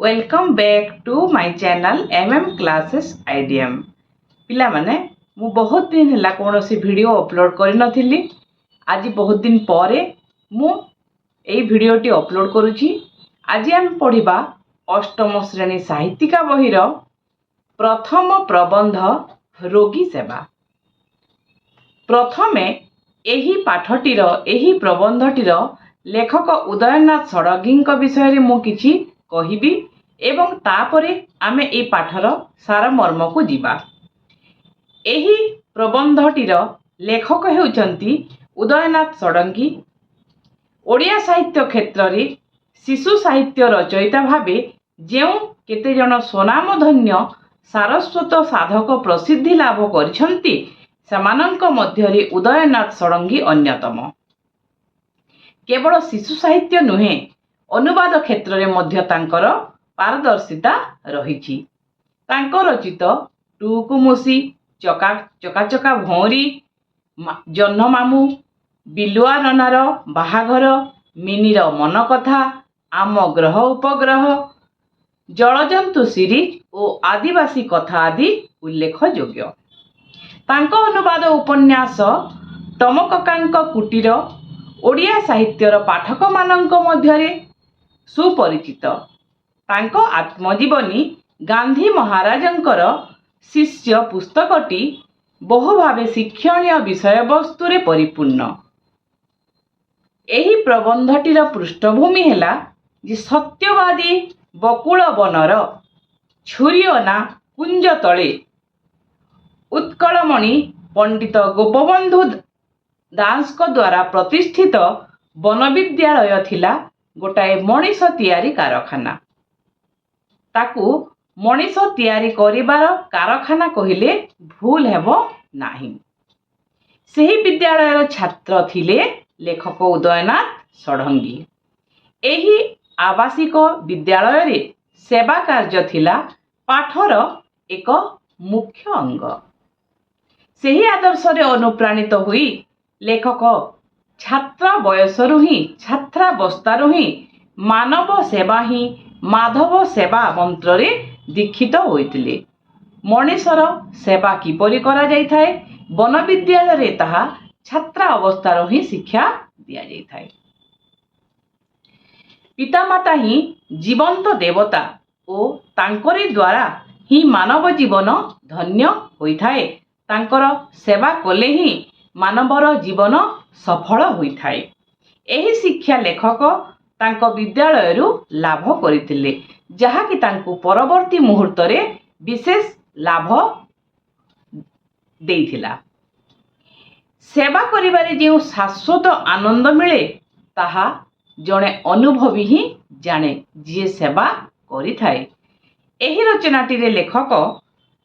Welcome back to my channel MM classes IDM. पिला माने मु बहुत दिन हैला कोनोसी वीडियो अपलोड करि नथिली। आज बहुत दिन परे मु एई वीडियोटी अपलोड करूची। आज हम पढ़िबा अष्टम श्रेणी साहित्यिका बहिर प्रथम प्रबंध रोगी सेवा। प्रथमे एही पाठटीर एही प्रबंधटीर लेखक उदयनाथ षडंगी विषय मु किछि कहिबी एवं तापरे आमे ए पाठर सारमर्म को जीवा। एही प्रबंधटीर लेखक हेउचंती उदयनाथ षडंगी। ओडिया साहित्य क्षेत्र रे शिशु साहित्य रचयिता भावे जेउ केते जन स्वनामधन्य सारस्वत साधक प्रसिद्धि लाभ करिसंती सेमानंक मध्यरे उदयनाथ षडंगी अन्यतम। केवल शिशु साहित्य नुहे अनुवाद क्षेत्र रे मध्य तांकर पारदर्शिता रहिछि। तांको रचित टुकुमुसी, चकाचका भौरी, जह्न मामू, बिलुआ ननार बाहाघर, मिनीर मन कथा, आम ग्रह उपग्रह, जलजंतु सीरीज और आदिवासी कथा आदि उल्लेखयोग्य। तांको अनुवाद उपन्यास टमककांक कुटीर ओडिया साहित्यर पाठक मानंक मध्यरे सुपरिचित। तांको आत्मजीवनी गांधी महाराजंकर शिष्य पुस्तकटी बहु भावे शिक्षणीय विषय वस्तुरे परिपूर्ण। एही प्रबंधटीर पृष्ठभूमि हेला जे सत्यवादी बकुल बनर छुरियना कुंज तले उत्कलमणि पंडित गोपबंधु दास द्वारा प्रतिष्ठित वनविद्यालय थिला गोटाए मनीष तैयारी कारखाना। ताकू मनीष तैयारी करिबार कारखाना कहिले भूल हेबो नाही। सेही विद्यालयर छात्र थिले लेखक उदयनाथ षडंगी। एही आवासिक विद्यालय रे सेवा कार्य थिला पाठर एक मुख्य अंग। सेही आदर्श रे अनुप्राणित हुई लेखक छात्र बयसरु ही छात्रावस्थारु ही मानव सेवा ही माधव सेवा मंत्र रे दीक्षित होइतिले। मनीषर सेवा किपरि करा जाय थाए वन विद्यालय रे ताहा छात्र अवस्थार ही शिक्षा दिया जाय थाए। पितामाता ही जीवंत देवता ओ तांकरी द्वारा ही मानव जीवन धन्य होई थाए। तांकर सेवा कले ही मानवर जीवन सफल होई थाए। एही शिक्षा लेखक तांको विद्यालय रु लाभ करितिले, जहा कि तांको परवर्ती मुहूर्त रे विशेष लाभ देइथिला। सेवा करिबारे जे शाश्वत आनंद मिले ताहा जणे अनुभवी ही जाने जे सेवा करि थाए। एही रचनाटी रे लेखक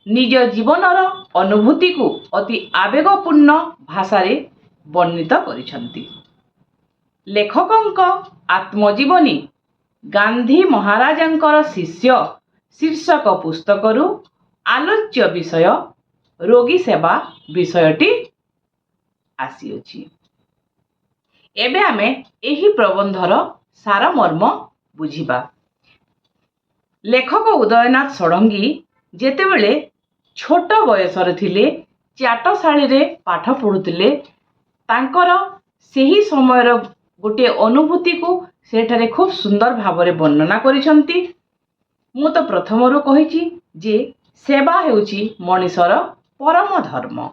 निज जीवनर अनुभूति को अति आवेगपूर्ण भाषा रे वर्णित करिसंती। लेखकंक आत्मजीवनी गांधी महाराजंकर शिष्य शीर्षक पुस्तकरू आलोच्य विषय रोगी सेवा विषयटी आसीअछि। एबे आमे एही प्रबंधर सारमर्म बुझिबा। लेखक उदयनाथ षडंगी जेतेबेले छोट बयसर थिले चाटशाळी रे पाठ पढुतिले तांकर सेही समयर गोटे अनुभूति को सेठारे खूब सुंदर भावरे वर्णना करिसंती। मु तो प्रथमरु कहिछि जे सेवा हेउछि मनीषर परम धर्म।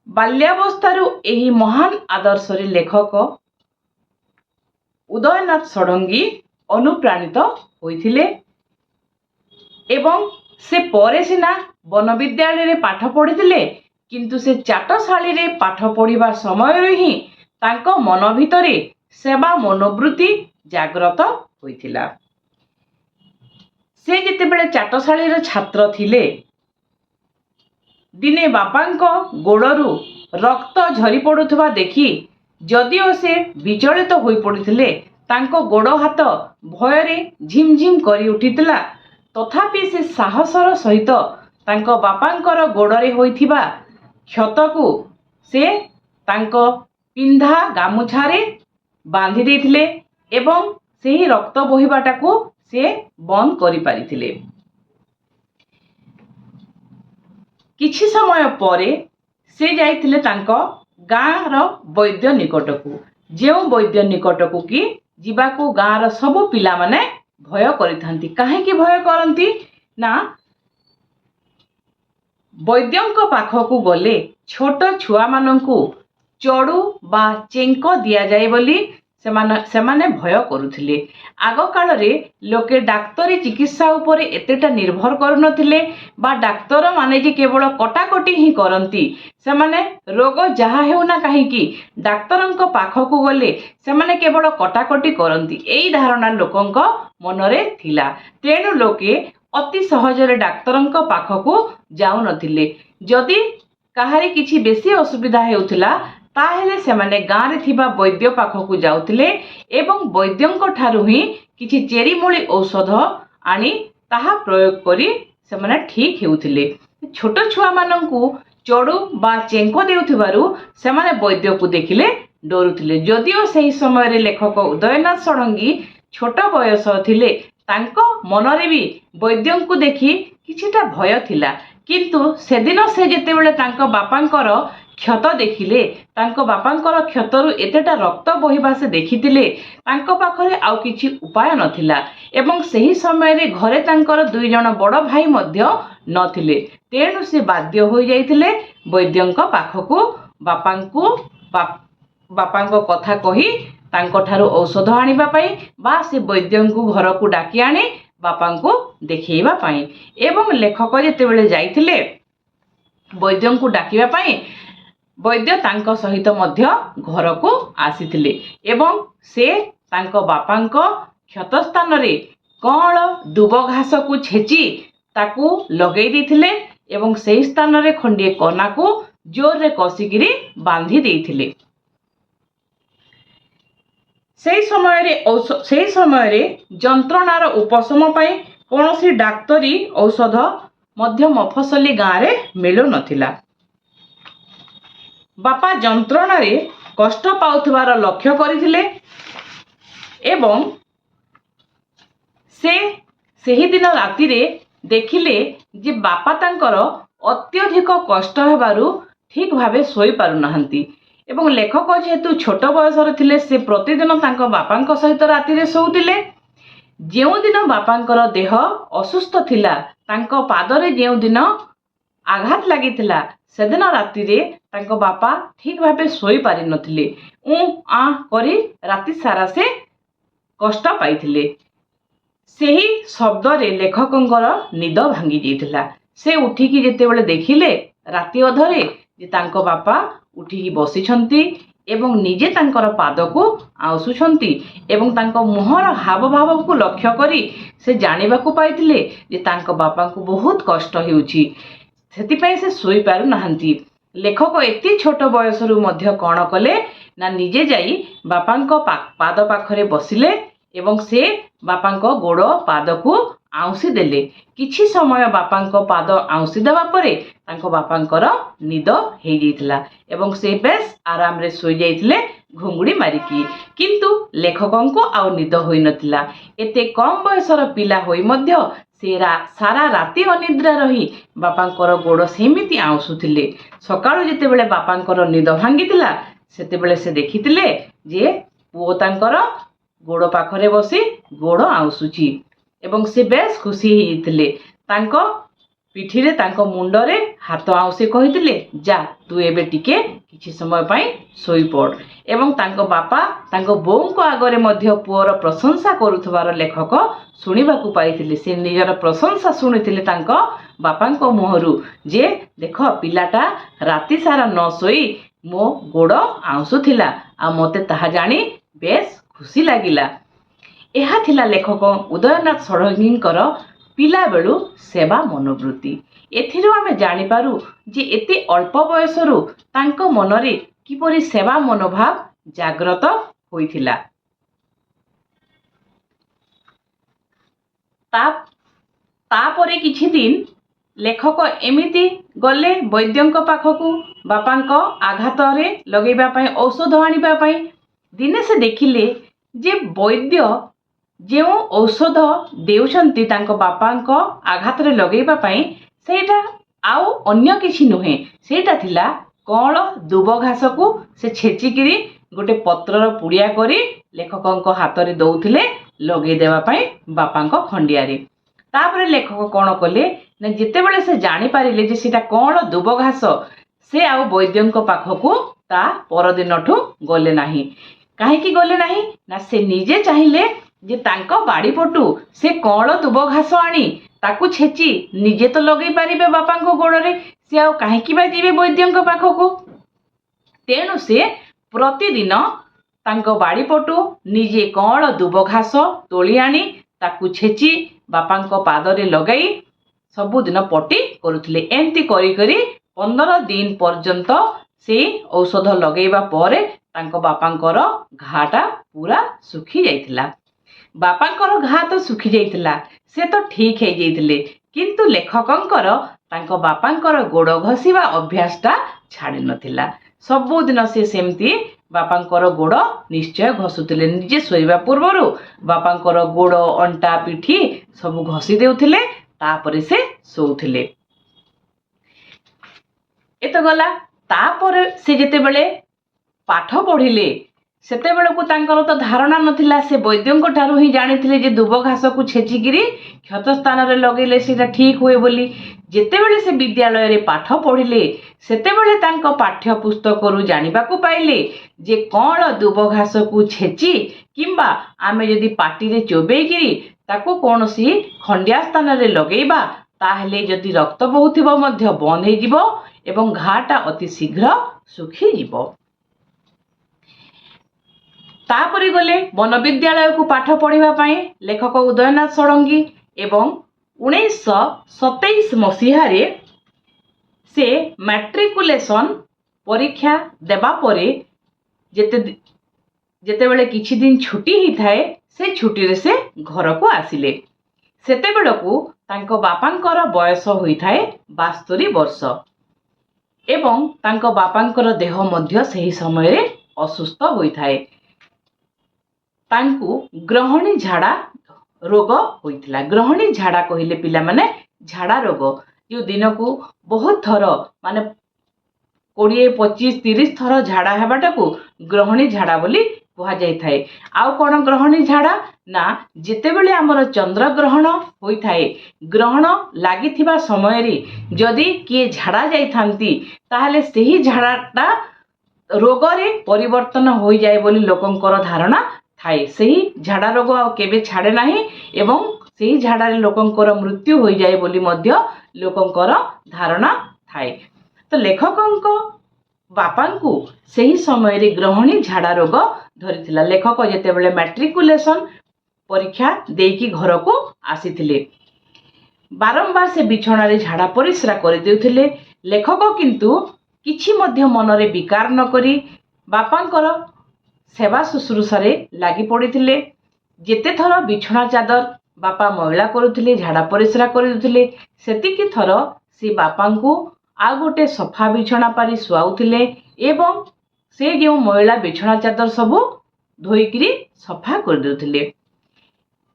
बाल्यावस्थारु एही महान आदर्श रे लेखक उदयनाथ षडंगी अनुप्राणित होइथिले एवं से परे सिना वन विद्यालय रे पाठ पढिथिले, किंतु से चाटशाळी रे पाठ पढिबा समय रे ही तांको मन भितरे सेवा मनोवृत्ति जाग्रत होइथिला। से जेतेबेले चाटशाळी रे छात्र थिले दिने बापांको गोड़रू रक्त झरी पड़ुथबा देखि जदिओ से विचलित होई पड़िथिले तांको गोड़ हाथ भयरे झिमझिम करी उठितिला, तथापि से साहसर सहित तांको बापांकर गोड़रे होइथिबा क्षतकु से तांको पिंधा गामुछारे बांधी देथिले एवं सेही रक्त बोहिबाटाकू ସେ ବନ୍ଦ କରିପାରିଥିଲେ। କିଛି ସମୟ ପରେ ସେ ଯାଇଥିଲେ ତାଙ୍କ ଗାଁର ବୈଦ୍ୟ ନିକଟକୁ, ଯେଉଁ ବୈଦ୍ୟ ନିକଟକୁ କି ଯିବାକୁ ଗାଁର ସବୁ ପିଲାମାନେ ଭୟ କରିଥାନ୍ତି। କାହିଁକି ଭୟ କରନ୍ତି ନା ବୈଦ୍ୟଙ୍କ ପାଖକୁ ଗଲେ ଛୋଟ ଛୁଆମାନଙ୍କୁ ଚଡ଼ୁ ବା ଚେଙ୍କ ଦିଆଯାଏ ବୋଲି ସେମାନେ ଭୟ କରୁଥିଲେ। ଆଗ କାଳରେ ଲୋକେ ଡାକ୍ତରୀ ଚିକିତ୍ସା ଉପରେ ଏତେଟା ନିର୍ଭର କରୁନଥିଲେ ବା ଡାକ୍ତରମାନେ ଯେ କେବଳ କଟାକଟି ହିଁ କରନ୍ତି, ସେମାନେ ରୋଗ ଯାହା ହେଉନା କାହିଁକି ଡାକ୍ତରଙ୍କ ପାଖକୁ ଗଲେ ସେମାନେ କେବଳ କଟାକଟି କରନ୍ତି, ଏଇ ଧାରଣା ଲୋକଙ୍କ ମନରେ ଥିଲା। ତେଣୁ ଲୋକେ ଅତି ସହଜରେ ଡାକ୍ତରଙ୍କ ପାଖକୁ ଯାଉନଥିଲେ। ଯଦି କାହାରି କିଛି ବେଶୀ ଅସୁବିଧା ହେଉଥିଲା ତାହେଲେ ସେମାନେ ଗାଁରେ ଥିବା ବୈଦ୍ୟ ପାଖକୁ ଯାଉଥିଲେ ଏବଂ ବୈଦ୍ୟଙ୍କ ଠାରୁ ହିଁ କିଛି ଚେରିମୂଳି ଔଷଧ ଆଣି ତାହା ପ୍ରୟୋଗ କରି ସେମାନେ ଠିକ୍ ହେଉଥିଲେ। ଛୋଟ ଛୁଆମାନଙ୍କୁ ଚଡ଼ୁ ବା ଚେଙ୍କ ଦେଉଥିବାରୁ ସେମାନେ ବୈଦ୍ୟକୁ ଦେଖିଲେ ଡରୁଥିଲେ। ଯଦିଓ ସେହି ସମୟରେ ଲେଖକ ଉଦୟନାଥ ଷଡ଼ଙ୍ଗୀ ଛୋଟ ବୟସ ଥିଲେ, ତାଙ୍କ ମନରେ ବି ବୈଦ୍ୟଙ୍କୁ ଦେଖି କିଛିଟା ଭୟ ଥିଲା। କିନ୍ତୁ ସେଦିନ ସେ ଯେତେବେଳେ ତାଙ୍କ ବାପାଙ୍କର କ୍ଷତ ଦେଖିଲେ, ତାଙ୍କ ବାପାଙ୍କର କ୍ଷତରୁ ଏତେଟା ରକ୍ତ ବୋହିବା ସେ ଦେଖିଥିଲେ, ତାଙ୍କ ପାଖରେ ଆଉ କିଛି ଉପାୟ ନଥିଲା ଏବଂ ସେହି ସମୟରେ ଘରେ ତାଙ୍କର 2 ଜଣ ବଡ଼ ଭାଇ ମଧ୍ୟ ନଥିଲେ। ତେଣୁ ସେ ବାଧ୍ୟ ହୋଇଯାଇଥିଲେ ବୈଦ୍ୟଙ୍କ ପାଖକୁ ବାପାଙ୍କ କଥା କହି ତାଙ୍କଠାରୁ ଔଷଧ ଆଣିବା ପାଇଁ ବା ସେ ବୈଦ୍ୟଙ୍କୁ ଘରକୁ ଡାକି ଆଣି ବାପାଙ୍କୁ ଦେଖେଇବା ପାଇଁ। ଏବଂ ଲେଖକ ଯେତେବେଳେ ଯାଇଥିଲେ ବୈଦ୍ୟଙ୍କୁ ଡାକିବା ପାଇଁ, ବୈଦ୍ୟ ତାଙ୍କ ସହିତ ମଧ୍ୟ ଘରକୁ ଆସିଥିଲେ ଏବଂ ସେ ତାଙ୍କ ବାପାଙ୍କ କ୍ଷତ ସ୍ଥାନରେ କଅଁଳ ଦୁବ ଘାସକୁ ଛେଚି ତାକୁ ଲଗେଇ ଦେଇଥିଲେ ଏବଂ ସେହି ସ୍ଥାନରେ ଖଣ୍ଡିଏ କନାକୁ ଜୋରରେ କଷିକିରି ବାନ୍ଧି ଦେଇଥିଲେ। ସେହି ସମୟରେ ଯନ୍ତ୍ରଣାର ଉପଶମ ପାଇଁ କୌଣସି ଡାକ୍ତରୀ ଔଷଧ ମଧ୍ୟ ମଫସଲି ଗାଁରେ ମିଳୁନଥିଲା। ବାପା ଯନ୍ତ୍ରଣାରେ କଷ୍ଟ ପାଉଥିବାର ଲକ୍ଷ୍ୟ କରିଥିଲେ ଏବଂ ସେ ସେହିଦିନ ରାତିରେ ଦେଖିଲେ ଯେ ବାପା ତାଙ୍କର ଅତ୍ୟଧିକ କଷ୍ଟ ହେବାରୁ ଠିକ୍ ଭାବେ ଶୋଇପାରୁନାହାନ୍ତି ଏବଂ ଲେଖକ ଯେହେତୁ ଛୋଟ ବୟସରେ ଥିଲେ, ସେ ପ୍ରତିଦିନ ତାଙ୍କ ବାପାଙ୍କ ସହିତ ରାତିରେ ଶୋଉଥିଲେ। ଯେଉଁଦିନ ବାପାଙ୍କର ଦେହ ଅସୁସ୍ଥ ଥିଲା, ତାଙ୍କ ପାଦରେ ଯେଉଁଦିନ ଆଘାତ ଲାଗିଥିଲା, ସେଦିନ ରାତିରେ ତାଙ୍କ ବାପା ଠିକ୍ ଭାବେ ଶୋଇପାରିନଥିଲେ। ଆଁ କରି ରାତି ସାରା ସେ କଷ୍ଟ ପାଇଥିଲେ। ସେହି ଶବ୍ଦରେ ଲେଖକଙ୍କର ନିଦ ଭାଙ୍ଗି ଯାଇଥିଲା। ସେ ଉଠିକି ଯେତେବେଳେ ଦେଖିଲେ ରାତି ଅଧରେ ଯେ ତାଙ୍କ ବାପା ଉଠିକି ବସିଛନ୍ତି ଏବଂ ନିଜେ ତାଙ୍କର ପାଦକୁ ଆଉଁସୁଛନ୍ତି ଏବଂ ତାଙ୍କ ମୁହଁର ହାବଭାବକୁ ଲକ୍ଷ୍ୟ କରି ସେ ଜାଣିବାକୁ ପାଇଥିଲେ ଯେ ତାଙ୍କ ବାପାଙ୍କୁ ବହୁତ କଷ୍ଟ ହେଉଛି, ସେଥିପାଇଁ ସେ ଶୋଇପାରୁନାହାନ୍ତି। ଲେଖକ ଏତେ ଛୋଟ ବୟସରୁ ମଧ୍ୟ କ'ଣ କଲେ ନା ନିଜେ ଯାଇ ବାପାଙ୍କ ପାଦ ପାଖରେ ବସିଲେ ଏବଂ ସେ ବାପାଙ୍କ ଗୋଡ଼ ପାଦକୁ ଆଉଁସି ଦେଲେ। କିଛି ସମୟ ବାପାଙ୍କ ପାଦ ଆଉଁସି ଦେବା ପରେ ତାଙ୍କ ବାପାଙ୍କର ନିଦ ହେଇଯାଇଥିଲା ଏବଂ ସେ ବେଶ ଆରାମରେ ଶୋଇଯାଇଥିଲେ ଘୁଙ୍ଗୁଡ଼ି ମାରିକି। କିନ୍ତୁ ଲେଖକଙ୍କୁ ଆଉ ନିଦ ହୋଇନଥିଲା। ଏତେ କମ୍ ବୟସର ପିଲା ହୋଇ ମଧ୍ୟ ସେ ସାରା ରାତି ଅନିଦ୍ରା ରହି ବାପାଙ୍କର ଗୋଡ଼ ସେମିତି ଆଉଁସୁଥିଲେ। ସକାଳୁ ଯେତେବେଳେ ବାପାଙ୍କର ନିଦ ଭାଙ୍ଗିଥିଲା, ସେତେବେଳେ ସେ ଦେଖିଥିଲେ ଯେ ପୁଅ ତାଙ୍କର ଗୋଡ଼ ପାଖରେ ବସି ଗୋଡ଼ ଆଉଁସୁଛି ଏବଂ ସେ ବେଶ ଖୁସି ହେଇଯାଇଥିଲେ। ତାଙ୍କ ପିଠିରେ, ତାଙ୍କ ମୁଣ୍ଡରେ ହାତ ଆଉଁସି କହିଥିଲେ, ଯା ତୁ ଏବେ ଟିକେ କିଛି ସମୟ ପାଇଁ ଶୋଇପଡ଼। ଏବଂ ତାଙ୍କ ବାପା ତାଙ୍କ ବୋଉଙ୍କ ଆଗରେ ମଧ୍ୟ ପୁଅର ପ୍ରଶଂସା କରୁଥିବାର ଲେଖକ ଶୁଣିବାକୁ ପାଇଥିଲେ। ସେ ନିଜର ପ୍ରଶଂସା ଶୁଣିଥିଲେ ତାଙ୍କ ବାପାଙ୍କ ମୁହଁରୁ ଯେ ଦେଖ, ପିଲାଟା ରାତି ସାରା ନ ଶୋଇ ମୋ ଗୋଡ଼ ଆଉଁସୁଥିଲା ଆଉ ମୋତେ ତାହା ଜାଣି ବେଶ ଖୁସି ଲାଗିଲା। ଏହା ଥିଲା ଲେଖକ ଉଦୟନାଥ ଷଡ଼ଙ୍ଗୀଙ୍କର ପିଲାବେଳୁ ସେବା ମନୋବୃତ୍ତି। ଏଥିରୁ ଆମେ ଜାଣିପାରୁ ଯେ ଏତେ ଅଳ୍ପ ବୟସରୁ ତାଙ୍କ ମନରେ କିପରି ସେବା ମନୋଭାବ ଜାଗ୍ରତ ହୋଇଥିଲା। ତାପରେ କିଛି ଦିନ ଲେଖକ ଏମିତି ଗଲେ ବୈଦ୍ୟଙ୍କ ପାଖକୁ ବାପାଙ୍କ ଆଘାତରେ ଲଗେଇବା ପାଇଁ ଔଷଧ ଆଣିବା ପାଇଁ। ଦିନେ ସେ ଦେଖିଲେ ଯେ ବୈଦ୍ୟ ଯେଉଁ ଔଷଧ ଦେଉଛନ୍ତି ତାଙ୍କ ବାପାଙ୍କ ଆଘାତରେ ଲଗେଇବା ପାଇଁ ସେଇଟା ଆଉ ଅନ୍ୟ କିଛି ନୁହେଁ, ସେଇଟା ଥିଲା କଅଁଳ ଦୁବ ଘାସକୁ ସେ ଛେଚିକିରି ଗୋଟେ ପତ୍ରର ପୁଡ଼ିଆ କରି ଲେଖକଙ୍କ ହାତରେ ଦଉଥିଲେ ଲଗେଇ ଦେବା ପାଇଁ ବାପାଙ୍କ ଖଣ୍ଡିଆରେ। ତାପରେ ଲେଖକ କ'ଣ କଲେ ନା ଯେତେବେଳେ ସେ ଜାଣିପାରିଲେ ଯେ ସେଇଟା କଅଁଳ ଦୁବ ଘାସ, ସେ ଆଉ ବୈଦ୍ୟଙ୍କ ପାଖକୁ ତା ପରଦିନଠୁ ଗଲେ ନାହିଁ। କାହିଁକି ଗଲେ ନାହିଁ ନା ସେ ନିଜେ ଚାହିଁଲେ ଯେ ତାଙ୍କ ବାଡ଼ି ପଟୁ ସେ କଅଁଳ ଦୁବ ଘାସ ଆଣି ତାକୁ ଛେଚି ନିଜେ ତ ଲଗେଇ ପାରିବେ ବାପାଙ୍କ ଗୋଡ଼ରେ, ସେ ଆଉ କାହିଁକି ବା ଯିବେ ବୈଦ୍ୟଙ୍କ ପାଖକୁ। ତେଣୁ ସେ ପ୍ରତିଦିନ ତାଙ୍କ ବାଡ଼ି ପଟୁ ନିଜେ କଅଁଳ ଦୁବ ଘାସ ତୋଳି ଆଣି ତାକୁ ଛେଚି ବାପାଙ୍କ ପାଦରେ ଲଗାଇ ସବୁଦିନ ପଟି କରୁଥିଲେ। ଏମିତି କରି କରି 15 ଦିନ ପର୍ଯ୍ୟନ୍ତ ସେଇ ଔଷଧ ଲଗେଇବା ପରେ ତାଙ୍କ ବାପାଙ୍କର ଘାଟା ପୁରା ଶୁଖି ଯାଇଥିଲା। ବାପାଙ୍କର ଘା ତ ଶୁଖି ଯାଇଥିଲା, ସେ ତ ଠିକ୍ ହେଇଯାଇଥିଲେ, କିନ୍ତୁ ଲେଖକଙ୍କର ତାଙ୍କ ବାପାଙ୍କର ଗୋଡ଼ ଘଷିବା ଅଭ୍ୟାସଟା ଛାଡ଼ି ନଥିଲା। ସବୁଦିନ ସେ ସେମିତି ବାପାଙ୍କର ଗୋଡ଼ ନିଶ୍ଚୟ ଘଷୁଥିଲେ। ନିଜେ ଶୋଇବା ପୂର୍ବରୁ ବାପାଙ୍କର ଗୋଡ଼, ଅଣ୍ଟା, ପିଠି ସବୁ ଘଷି ଦେଉଥିଲେ, ତାପରେ ସେ ଶୋଉଥିଲେ। ଏତ ଗଲା। ତାପରେ ସେ ଯେତେବେଳେ ପାଠ ପଢ଼ିଲେ ସେତେବେଳକୁ ତାଙ୍କର ତ ଧାରଣା ନଥିଲା, ସେ ବୈଦ୍ୟଙ୍କ ଠାରୁ ହିଁ ଜାଣିଥିଲେ ଯେ ଦୁବ ଘାସକୁ ଛେଚିକିରି କ୍ଷତ ସ୍ଥାନରେ ଲଗେଇଲେ ସେଇଟା ଠିକ୍ ହୁଏ ବୋଲି। ଯେତେବେଳେ ସେ ବିଦ୍ୟାଳୟରେ ପାଠ ପଢ଼ିଲେ ସେତେବେଳେ ତାଙ୍କ ପାଠ୍ୟ ପୁସ୍ତକରୁ ଜାଣିବାକୁ ପାଇଲେ ଯେ କଅଁଳ ଦୁବ ଘାସକୁ ଛେଚି କିମ୍ବା ଆମେ ଯଦି ପାଟିରେ ଚୋବେଇକିରି ତାକୁ କୌଣସି ଖଣ୍ଡିଆ ସ୍ଥାନରେ ଲଗେଇବା ତାହେଲେ ଯଦି ରକ୍ତ ବହୁଥିବ ମଧ୍ୟ ବନ୍ଦ ହେଇଯିବ ଏବଂ ଘାଟା ଅତି ଶୀଘ୍ର ଶୁଖିଯିବ। ତାପରେ ଗଲେ ବନବିଦ୍ୟାଳୟକୁ ପାଠ ପଢ଼ିବା ପାଇଁ ଲେଖକ ଉଦୟନାଥ ଷଡ଼ଙ୍ଗୀ ଏବଂ 1927 ମସିହାରେ ସେ ମାଟ୍ରିକୁଲେସନ୍ ପରୀକ୍ଷା ଦେବା ପରେ ଯେତେବେଳେ କିଛି ଦିନ ଛୁଟି ହେଇଥାଏ ସେ ଛୁଟିରେ ସେ ଘରକୁ ଆସିଲେ। ସେତେବେଳକୁ ତାଙ୍କ ବାପାଙ୍କର ବୟସ ହୋଇଥାଏ 72 ବର୍ଷ ଏବଂ ତାଙ୍କ ବାପାଙ୍କର ଦେହ ମଧ୍ୟ ସେହି ସମୟରେ ଅସୁସ୍ଥ ହୋଇଥାଏ। ତାଙ୍କୁ ଗ୍ରହଣୀ ଝାଡ଼ା ରୋଗ ହୋଇଥିଲା। ଗ୍ରହଣୀ ଝାଡ଼ା କହିଲେ ପିଲାମାନେ ଝାଡ଼ା ରୋଗ, ଯେଉଁ ଦିନକୁ ବହୁତ ଥର ମାନେ 20, 25, 30 ଥର ଝାଡ଼ା ହେବାଟାକୁ ଗ୍ରହଣୀ ଝାଡ଼ା ବୋଲି କୁହାଯାଇଥାଏ। ଆଉ କ'ଣ ଗ୍ରହଣୀ ଝାଡ଼ା ନା ଯେତେବେଳେ ଆମର ଚନ୍ଦ୍ରଗ୍ରହଣ ହୋଇଥାଏ, ଗ୍ରହଣ ଲାଗିଥିବା ସମୟରେ ଯଦି କିଏ ଝାଡ଼ା ଯାଇଥାନ୍ତି ତାହେଲେ ସେହି ଝାଡ଼ାଟା ରୋଗରେ ପରିବର୍ତ୍ତନ ହୋଇଯାଏ ବୋଲି ଲୋକଙ୍କର ଧାରଣା ଥାଏ। ସେହି ଝାଡ଼ା ରୋଗ ଆଉ କେବେ ଛାଡ଼େ ନାହିଁ ଏବଂ ସେହି ଝାଡ଼ାରେ ଲୋକଙ୍କର ମୃତ୍ୟୁ ହୋଇଯାଏ ବୋଲି ମଧ୍ୟ ଲୋକଙ୍କର ଧାରଣା ଥାଏ। ତ ଲେଖକଙ୍କ ବାପାଙ୍କୁ ସେହି ସମୟରେ ଗ୍ରହଣୀ ଝାଡ଼ା ରୋଗ ଧରିଥିଲା। ଲେଖକ ଯେତେବେଳେ ମାଟ୍ରିକୁଲେସନ୍ ପରୀକ୍ଷା ଦେଇକି ଘରକୁ ଆସିଥିଲେ, ବାରମ୍ବାର ସେ ବିଛଣାରେ ଝାଡ଼ା ପରିସ୍ରା କରିଦେଉଥିଲେ। ଲେଖକ କିନ୍ତୁ କିଛି ମଧ୍ୟ ମନରେ ବିକାର ନ କରି ବାପାଙ୍କର ସେବା ଶୁଶ୍ରୂଷାରେ ଲାଗି ପଡ଼ିଥିଲେ। ଯେତେଥର ବିଛଣା ଚାଦର ବାପା ମଇଳା କରୁଥିଲେ, ଝାଡ଼ା ପରିସ୍ରା କରିଦେଉଥିଲେ, ସେତିକି ଥର ସେ ବାପାଙ୍କୁ ଆଉ ଗୋଟେ ସଫା ବିଛଣା ପାରି ଶୁଆଉଥିଲେ ଏବଂ ସେ ଯେଉଁ ମଇଳା ବିଛଣା ଚାଦର ସବୁ ଧୋଇକିରି ସଫା କରିଦେଉଥିଲେ।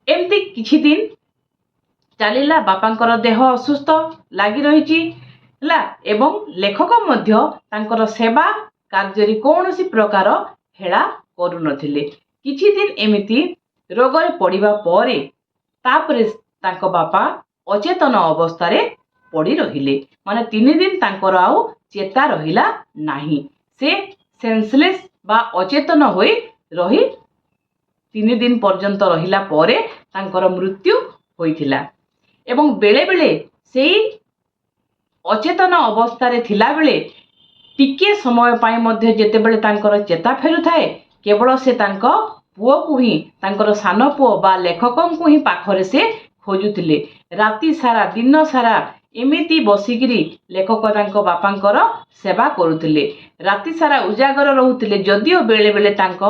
ଏମିତି କିଛି ଦିନ ଚାଲିଲା। ବାପାଙ୍କର ଦେହ ଅସୁସ୍ଥ ଲାଗି ରହିଛି ହେଲା ଏବଂ ଲେଖକ ମଧ୍ୟ ତାଙ୍କର ସେବା କାର୍ଯ୍ୟରେ କୌଣସି ପ୍ରକାର ହେଳା କରୁନଥିଲେ। କିଛି ଦିନ ଏମିତି ରୋଗରେ ପଡ଼ିବା ପରେ ତାପରେ ତାଙ୍କ ବାପା ଅଚେତନ ଅବସ୍ଥାରେ ପଡ଼ି ରହିଲେ। ମାନେ 3 ଦିନ ତାଙ୍କର ଆଉ ଚେତା ରହିଲା ନାହିଁ। ସେ ସେନ୍ସଲେସ୍ ବା ଅଚେତନ ହୋଇ 3 ଦିନ ପର୍ଯ୍ୟନ୍ତ ରହିଲା ପରେ ତାଙ୍କର ମୃତ୍ୟୁ ହୋଇଥିଲା। ଏବଂ ବେଳେବେଳେ ସେଇ ଅଚେତନ ଅବସ୍ଥାରେ ଥିଲାବେଳେ ଟିକିଏ ସମୟ ପାଇଁ ମଧ୍ୟ ଯେତେବେଳେ ତାଙ୍କର ଚେତା ଫେରୁଥାଏ, କେବଳ ସେ ତାଙ୍କ ପୁଅକୁ ହିଁ, ତାଙ୍କର ସାନ ପୁଅ ବା ଲେଖକଙ୍କୁ ହିଁ ପାଖରେ ସେ ଖୋଜୁଥିଲେ। ରାତି ସାରା, ଦିନ ସାରା ଏମିତି ବସିକିରି ଲେଖକ ତାଙ୍କ ବାପାଙ୍କର ସେବା କରୁଥିଲେ। ରାତି ସାରା ଉଜାଗର ରହୁଥିଲେ। ଯଦିଓ ବେଳେବେଳେ ତାଙ୍କ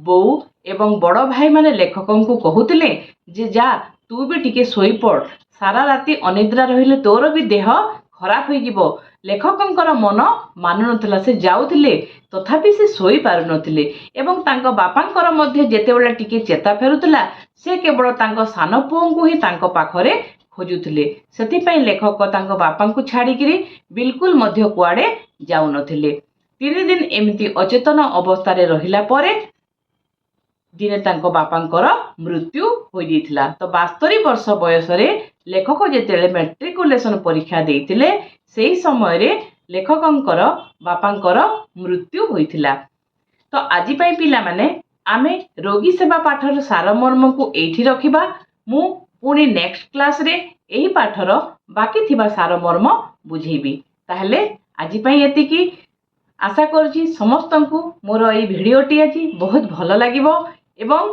ବୋଉ ଏବଂ ବଡ଼ ଭାଇମାନେ ଲେଖକଙ୍କୁ କହୁଥିଲେ ଯେ ଯା ତୁ ବି ଟିକେ ଶୋଇପଡ଼, ସାରା ରାତି ଅନିଦ୍ରା ରହିଲେ ତୋର ବି ଦେହ ଖରାପ ହୋଇଯିବ। ଲେଖକଙ୍କର ମନ ମାନୁନଥିଲା। ସେ ଯାଉଥିଲେ ତଥାପି ସେ ଶୋଇପାରୁନଥିଲେ ଏବଂ ତାଙ୍କ ବାପାଙ୍କର ମଧ୍ୟ ଯେତେବେଳେ ଟିକେ ଚେତା ଫେରୁଥିଲା ସେ କେବଳ ତାଙ୍କ ସାନ ପୁଅଙ୍କୁ ହିଁ ତାଙ୍କ ପାଖରେ ଖୋଜୁଥିଲେ। ସେଥିପାଇଁ ଲେଖକ ତାଙ୍କ ବାପାଙ୍କୁ ଛାଡ଼ିକିରି ବିଲକୁଲ ମଧ୍ୟ କୁଆଡ଼େ ଯାଉନଥିଲେ। 3 ଦିନ ଏମିତି ଅଚେତନ ଅବସ୍ଥାରେ ରହିଲା ପରେ ଦିନେ ତାଙ୍କ ବାପାଙ୍କର ମୃତ୍ୟୁ ହୋଇଯାଇଥିଲା। ତ 72 ବର୍ଷ ବୟସରେ ଲେଖକ ଯେତେବେଳେ ମ୍ୟାଟ୍ରିକୁଲେସନ ପରୀକ୍ଷା ଦେଇଥିଲେ ସେହି ସମୟରେ ଲେଖକଙ୍କର ବାପାଙ୍କର ମୃତ୍ୟୁ ହୋଇଥିଲା। ତ ଆଜି ପାଇଁ ପିଲାମାନେ ଆମେ ରୋଗୀ ସେବା ପାଠର ସାରମର୍ମକୁ ଏଇଠି ରଖିବା। ମୁଁ ପୁଣି ନେକ୍ସଟ କ୍ଲାସରେ ଏହି ପାଠର ବାକି ଥିବା ସାରମର୍ମ ବୁଝେଇବି। ତାହେଲେ ଆଜି ପାଇଁ ଏତିକି। ଆଶା କରୁଛି ସମସ୍ତଙ୍କୁ ମୋର ଏହି ଭିଡ଼ିଓଟି ଆଜି ବହୁତ ଭଲ ଲାଗିବ ଏବଂ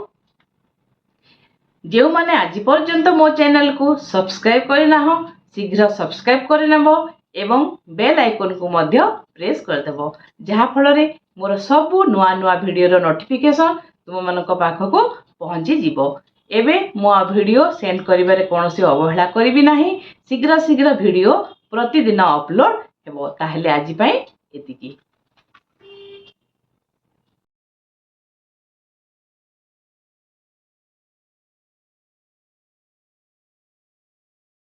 ଯେଉଁମାନେ ଆଜି ପର୍ଯ୍ୟନ୍ତ ମୋ ଚ୍ୟାନେଲକୁ ସବସ୍କ୍ରାଇବ୍ କରିନାହଁ ଶୀଘ୍ର ସବସ୍କ୍ରାଇବ୍ କରିନେବ ଏବଂ ବେଲ୍ ଆଇକନକୁ ମଧ୍ୟ ପ୍ରେସ୍ କରିଦେବ, ଯାହାଫଳରେ ମୋର ସବୁ ନୂଆ ନୂଆ ଭିଡ଼ିଓର ନୋଟିଫିକେସନ୍ ତୁମମାନଙ୍କ ପାଖକୁ ପହଞ୍ଚିଯିବ। ଏବେ ମୋ ଭିଡ଼ିଓ ସେଣ୍ଡ କରିବାରେ କୌଣସି ଅବହେଳା କରିବି ନାହିଁ। ଶୀଘ୍ର ଭିଡ଼ିଓ ପ୍ରତିଦିନ ଅପଲୋଡ଼ ହେବ। ତାହେଲେ ଆଜି ପାଇଁ ଏତିକି।